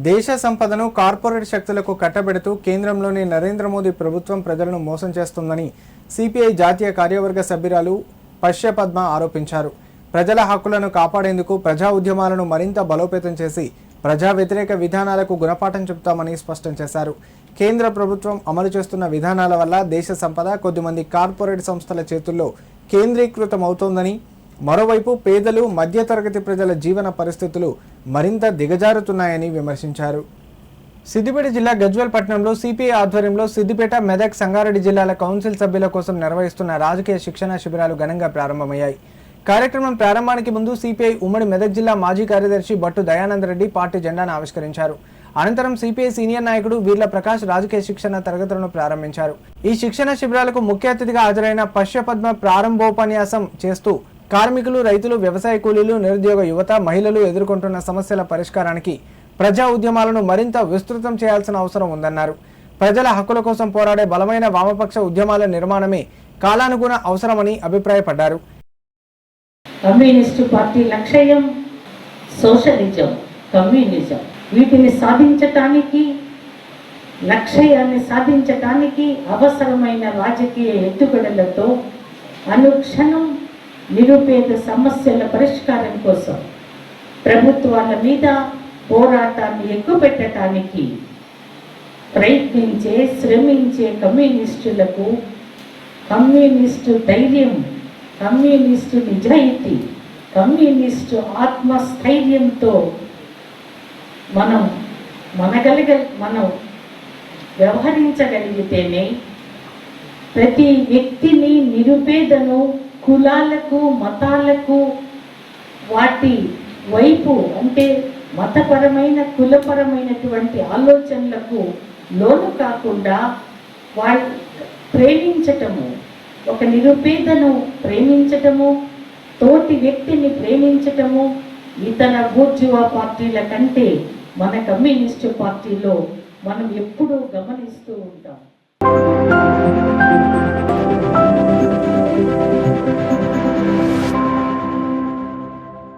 దేశ సంపదను కార్పొరేట్ శక్తులకు కట్టబెడుతూ కేంద్రంలోని నరేంద్ర మోదీ ప్రభుత్వం ప్రజలను మోసం చేస్తుందని సిపిఐ జాతీయ కార్యవర్గ సభ్యురాలు పశ్యపద్మ ఆరోపించారు. ప్రజల హక్కులను కాపాడేందుకు ప్రజా ఉద్యమాలను మరింత బలోపేతం చేసి ప్రజా వ్యతిరేక విధానాలకు గుణపాఠం చెబుతామని స్పష్టం చేశారు. కేంద్ర ప్రభుత్వం అమలు చేస్తున్న విధానాల వల్ల దేశ సంపద కొద్దిమంది కార్పొరేట్ సంస్థల చేతుల్లో కేంద్రీకృతమవుతోందని, మరోవైపు పేదలు మధ్యతరగతి ప్రజల జీవన పరిస్థితులు మరింత దిగజారుతున్నాయని విమర్శించారు. సిద్దిపేట జిల్లా గజ్వేల్ పట్టణంలో సిపిఐ ఆధ్వర్యంలో సిద్దిపేట, మెదక్, సంగారెడ్డి జిల్లాల కౌన్సిల్ సభ్యుల కోసం నిర్వహిస్తున్న రాజకీయ శిక్షణ శిబిరాలు ఘనంగా ప్రారంభమయ్యాయి. కార్యక్రమం ప్రారంభానికి ముందు సిపిఐ ఉమ్మడి మెదక్ జిల్లా మాజీ కార్యదర్శి బట్టు దయానందరెడ్డి పార్టీ జెండాను ఆవిష్కరించారు. అనంతరం సిపిఐ సీనియర్ నాయకుడు వీర్ల ప్రకాష్ రాజకీయ శిక్షణ తరగతులను ప్రారంభించారు. ఈ శిక్షణ శిబిరాలకు ముఖ్య అతిథిగా హాజరైన పశ్యపద్మ ప్రారంభోపన్యాసం చేస్తూ కార్మికులు, రైతులు, వ్యవసాయ కూలీలు, నిరుద్యోగ యువత, మహిళలు ఎదుర్కొంటున్న సమస్యల పరిష్కారానికి ప్రజా ఉద్యమాలను మరింత విస్తృతం చేయాల్సిన అవసరం ఉందన్నారు. ప్రజల హక్కుల కోసం పోరాడే బలమైన వామపక్ష ఉద్యమాల నిర్మాణమే కాలానుగుణ అవసరమని అభిప్రాయపడ్డారు. కమ్యూనిస్టు పార్టీ లక్ష్యం సోషలిజం, కమ్యూనిజం. వీటిని సాధించటానికి, లక్ష్యాన్ని సాధించటానికి అవసరమైన రాజకీయ ఎత్తుగడలతో అనుక్షణం నిరుపేద సమస్యల పరిష్కారం కోసం ప్రభుత్వాల మీద పోరాటాన్ని ఎక్కుపెట్టడానికి ప్రయత్నించే, శ్రమించే కమ్యూనిస్టులకు కమ్యూనిస్టు ధైర్యం, కమ్యూనిస్టు నిజాయితీ, కమ్యూనిస్టు ఆత్మస్థైర్యంతో మనం వ్యవహరించగలిగితేనే ప్రతి వ్యక్తిని, నిరుపేదను కులాలకు, మతాలకు, వాటి వైపు అంటే మతపరమైన, కులపరమైనటువంటి ఆలోచనలకు లోను కాకుండా వాళ్ళు ప్రేమించటము, ఒక నిరుపేదను ప్రేమించటము, తోటి వ్యక్తిని ప్రేమించటము ఇతర బూర్జువా పార్టీల కంటే మన కమ్యూనిస్టు పార్టీలో మనం ఎప్పుడూ గమనిస్తూ ఉంటాం.